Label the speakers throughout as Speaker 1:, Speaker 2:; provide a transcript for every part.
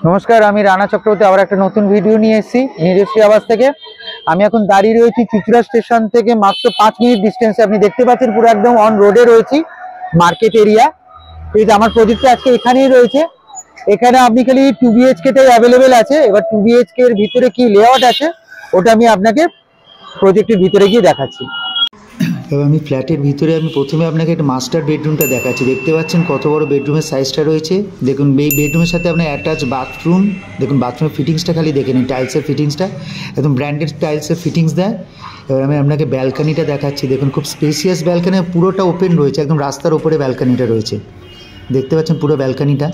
Speaker 1: নমস্কার, আমি রানা চক্রবর্তী আবার একটা নতুন ভিডিও নিয়ে এসেছি নিজস্ব আবাস থেকে। আমি এখন দাঁড়িয়ে রয়েছি চুঁচুড়া স্টেশন থেকে মাত্র 5 মিনিট ডিস্টেন্সে। আপনি দেখতে পাচ্ছেন পুরো একদম অন রোডে রয়েছি, মার্কেট এরিয়া। এই যে আমার প্রজেক্টটা আজকে এখানেই রয়েছে। এখানে আপনি খালি 2 BHK টাই অ্যাভেলেবেল আছে। এবার 2 BHK এর ভিতরে কি লেআউট আছে ওটা আমি আপনাকে প্রজেক্টের ভিতরে গিয়ে দেখাচ্ছি।
Speaker 2: এবার আমি ফ্ল্যাটের ভিতরে প্রথমে আপনাকে একটা মাস্টার বেডরুমটা দেখাচ্ছি। দেখতে পাচ্ছেন কত বড় বেডরুমের সাইজটা রয়েছে। দেখুন এই বেডরুমের সাথে আপনার অ্যাটাচ বাথরুম। দেখুন বাথরুমের ফিটিংসটা খালি দেখে নিন, টাইলসের ফিটিংসটা একদম ব্র্যান্ডেড টাইলসের ফিটিংস দেয়। এবার আমি আপনাকে ব্যালকানিটা দেখাচ্ছি। দেখুন খুব স্পেসিয়াস ব্যালকানি, পুরোটা ওপেন রয়েছে, একদম রাস্তার ওপরে ব্যালকানিটা রয়েছে। দেখতে পাচ্ছেন পুরো ব্যালকানিটা,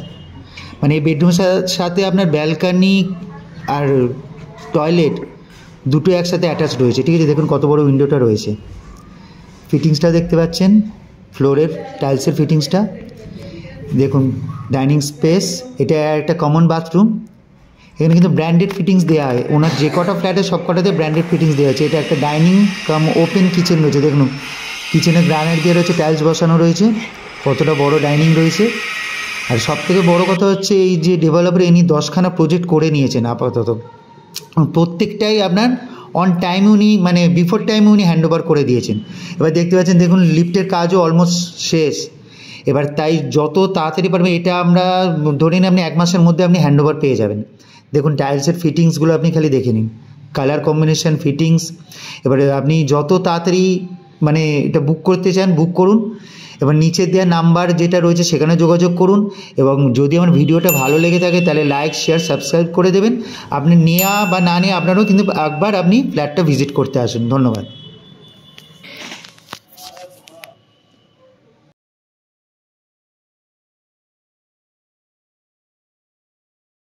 Speaker 2: মানে এই বেডরুমের সাথে আপনার ব্যালকানি আর টয়লেট দুটো একসাথে অ্যাটাচ রয়েছে, ঠিক আছে। দেখুন কত বড় উইন্ডোটা রয়েছে। ফিটিংসটা দেখতে পাচ্ছেন, ফ্লোরের টাইলসের ফিটিংসটা দেখুন। ডাইনিং স্পেস, এটা একটা কমন বাথরুম। এখানে কিন্তু ব্র্যান্ডেড ফিটিংস দেওয়া হয়, ওনার যে কটা ফ্ল্যাটে সব কটাতে ব্র্যান্ডেড ফিটিংস দেওয়া আছে। এটা একটা ডাইনিং কাম ওপেন কিচেন রয়েছে। দেখুন কিচেনে গ্রানাইট দিয়ে রয়েছে, টাইলস বসানো রয়েছে, কতটা বড় ডাইনিং রয়েছে। আর সব থেকে বড়ো কথা হচ্ছে এই যে ডেভেলপার ইনি 10খানা প্রজেক্ট করে নিয়েছেন আপাতত, প্রত্যেকটাই আপনার অন টাইম উনি মানে বিফোর টাইম উনি হ্যান্ডওভার করে দিয়েছেন। এবার দেখতে পাচ্ছেন, দেখুন লিফটের কাজও অলমোস্ট শেষ। এবার তাই যত তাড়াতাড়ি পারবেন, এটা আমরা ধরে নিন আপনি 1 মাসের মধ্যে আপনি হ্যান্ডওভার পেয়ে যাবেন। দেখুন টাইলসের ফিটিংসগুলো আপনি খালি দেখে নিন, কালার কম্বিনেশন ফিটিংস। এবারে আপনি যত তাড়াতাড়ি মানে এটা বুক করতে চান বুক করুন। এবার নিচে দেওয়া নাম্বার যেটা রয়েছে সেখানে যোগাযোগ করুন। এবং যদি আমার ভিডিওটা ভালো লেগে থাকে তাহলে লাইক শেয়ার সাবস্ক্রাইব করে দেবেন। আপনি নেওয়া বা না নেওয়া আপনারও কিন্তু একবার আপনি ফ্ল্যাটটা ভিজিট করতে আসুন। ধন্যবাদ।